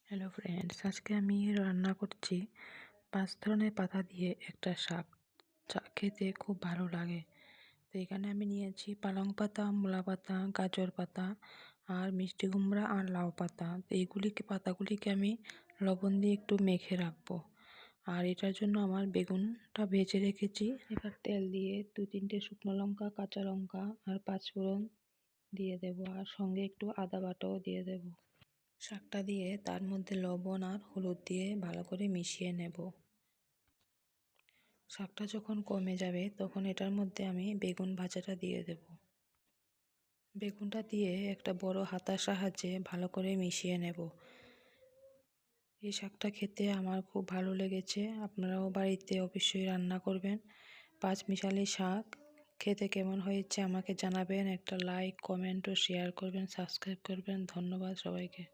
Hello friends, আজকে আমি রান্না করছি 5 ধরনের পাতা দিয়ে একটা শাক। খেতে খুব ভালো লাগে। তো এখানে আমি নিয়েছি পালং পাতা, মূলা পাতা, গাজর পাতা আর মিষ্টি কুমড়া আর লাউ পাতা। তো পাতাগুলিকে আমি লবণ দিয়ে একটু মেখে রাখবো। আর এটার জন্য আমার বেগুনটা ভেজে রেখেছি। এবার তেল দিয়ে 2-3টে শুকনো লঙ্কা, কাঁচা লঙ্কা আর 5 ফোড়ন দিয়ে দেবো, আর সঙ্গে একটু আদা বাটাও দিয়ে দেবো। শাকটা দিয়ে তার মধ্যে লবণ আর হলুদ দিয়ে ভালো করে মিশিয়ে নেব। শাকটা যখন কমে যাবে তখন এটার মধ্যে আমি বেগুন ভাজাটা দিয়ে দেব। বেগুনটা দিয়ে একটা বড় হাতার সাহায্যে ভালো করে মিশিয়ে নেব। এই শাকটা খেতে আমার খুব ভালো লেগেছে। আপনারাও বাড়িতে অবশ্যই রান্না করবেন। পাঁচমিশালি শাক খেতে কেমন হয়েছে আমাকে জানাবেন। একটা লাইক, কমেন্ট ও শেয়ার করবেন, সাবস্ক্রাইব করবেন। ধন্যবাদ সবাইকে।